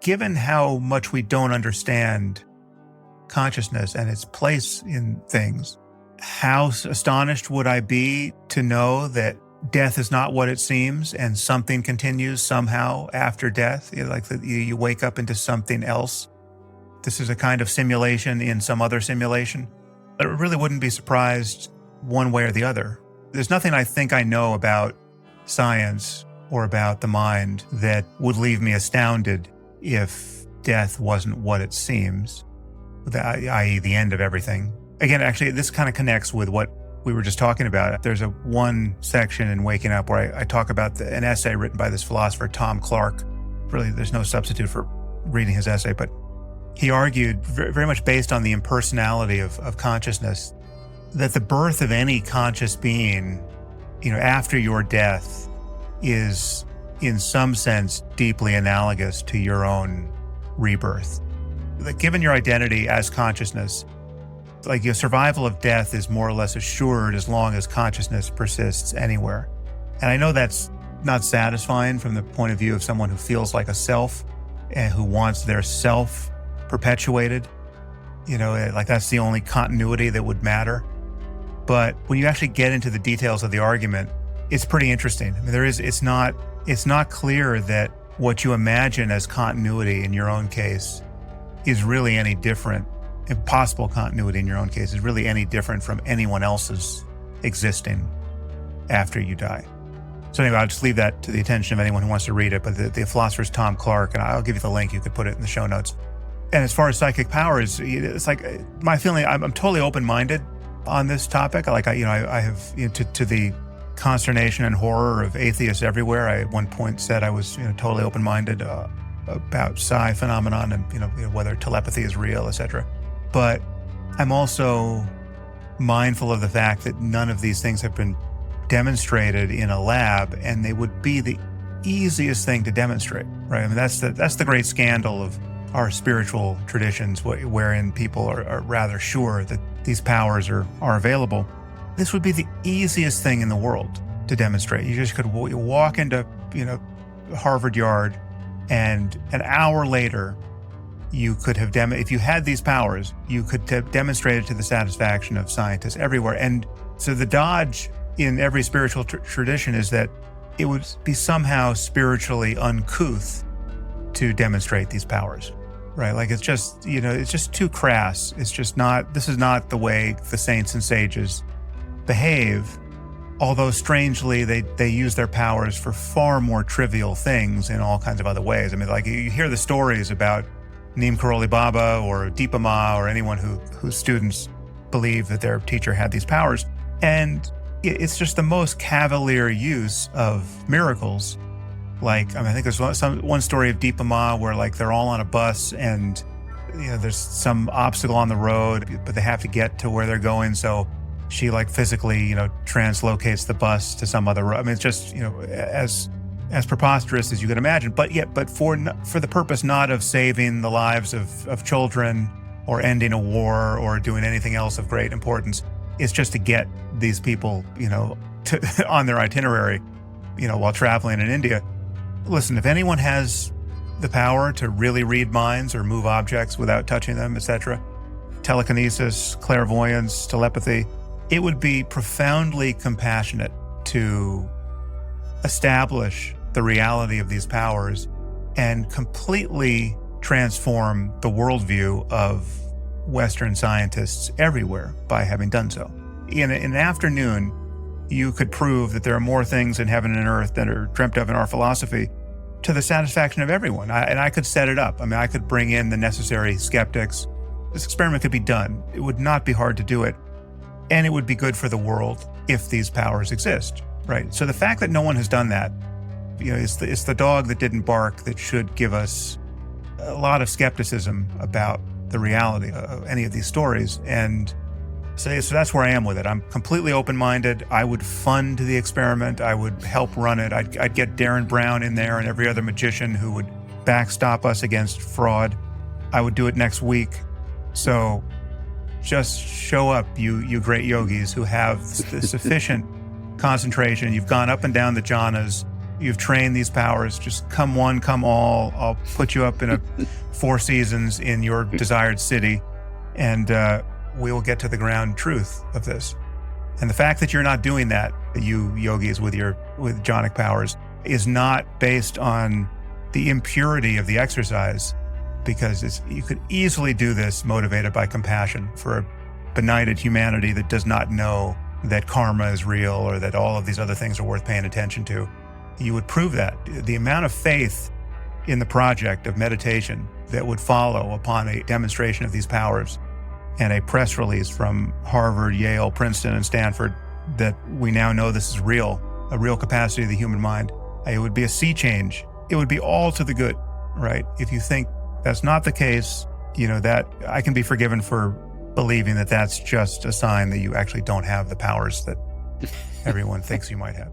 given how much we don't understand consciousness and its place in things, how astonished would I be to know that death is not what it seems and something continues somehow after death? Like you wake up into something else. This is a kind of simulation in some other simulation. I really wouldn't be surprised one way or the other. There's nothing I think I know about science or about the mind that would leave me astounded if death wasn't what it seems, i.e. the end of everything. Again, actually, this kind of connects with what we were just talking about. There's one section in Waking Up where I talk about an essay written by this philosopher, Tom Clark. Really, there's no substitute for reading his essay, but he argued very much based on the impersonality of consciousness that the birth of any conscious being, after your death is in some sense deeply analogous to your own rebirth. That given your identity as consciousness, like your survival of death is more or less assured as long as consciousness persists anywhere. And I know that's not satisfying from the point of view of someone who feels like a self and who wants their self perpetuated. Like that's the only continuity that would matter. But when you actually get into the details of the argument, it's pretty interesting. I mean, it's not clear that what you imagine as continuity in your own case is really any different. Impossible continuity in your own case is really any different from anyone else's existing after you die. So anyway, I'll just leave that to the attention of anyone who wants to read it. But the philosopher's Tom Clark, and I'll give you the link. You could put it in the show notes. And as far as psychic powers, it's like my feeling. I'm totally open-minded on this topic. I have to the consternation and horror of atheists everywhere. I at one point said I was totally open-minded about psi phenomenon and whether telepathy is real, etc. But I'm also mindful of the fact that none of these things have been demonstrated in a lab, and they would be the easiest thing to demonstrate, right? I mean, that's the great scandal of our spiritual traditions, wherein people are rather sure that these powers are available. This would be the easiest thing in the world to demonstrate. You just could walk into Harvard Yard, and an hour later, you could have if you had these powers, you could have demonstrated to the satisfaction of scientists everywhere. And so the dodge in every spiritual tradition is that it would be somehow spiritually uncouth to demonstrate these powers, right? Like it's just too crass. It's just not, this is not the way the saints and sages behave. Although strangely, they use their powers for far more trivial things in all kinds of other ways. I mean, like you hear the stories about Neem Karoli Baba or Deepa Ma or anyone whose students believe that their teacher had these powers. And it's just the most cavalier use of miracles. Like, I think there's one story of Deepa Ma where like they're all on a bus and there's some obstacle on the road, but they have to get to where they're going. So she like physically, translocates the bus to some other road. I mean, it's just, as preposterous as you can imagine, but for the purpose not of saving the lives of children or ending a war or doing anything else of great importance. It's just to get these people, on their itinerary, while traveling in India. Listen, if anyone has the power to really read minds or move objects without touching them, etc., telekinesis, clairvoyance, telepathy, it would be profoundly compassionate to establish the reality of these powers and completely transform the worldview of Western scientists everywhere by having done so. In an afternoon, you could prove that there are more things in heaven and earth than are dreamt of in our philosophy to the satisfaction of everyone. And I could set it up. I mean, I could bring in the necessary skeptics. This experiment could be done. It would not be hard to do it. And it would be good for the world if these powers exist, right? So the fact that no one has done that, it's the dog that didn't bark that should give us a lot of skepticism about the reality of any of these stories. And so that's where I am with it. I'm completely open-minded. I would fund the experiment. I would help run it. I'd get Darren Brown in there and every other magician who would backstop us against fraud. I would do it next week. So just show up, you great yogis who have the sufficient concentration. You've gone up and down the jhanas. You've trained these powers. Just come one, come all. I'll put you up in a 4 seasons in your desired city, and we will get to the ground truth of this. And the fact that you're not doing that, you yogis with jhanic powers, is not based on the impurity of the exercise, because you could easily do this motivated by compassion for a benighted humanity that does not know that karma is real or that all of these other things are worth paying attention to. You would prove that. The amount of faith in the project of meditation that would follow upon a demonstration of these powers and a press release from Harvard, Yale, Princeton, and Stanford that we now know this is real, a real capacity of the human mind, it would be a sea change. It would be all to the good, right? If you think that's not the case, that I can be forgiven for believing that that's just a sign that you actually don't have the powers that everyone thinks you might have.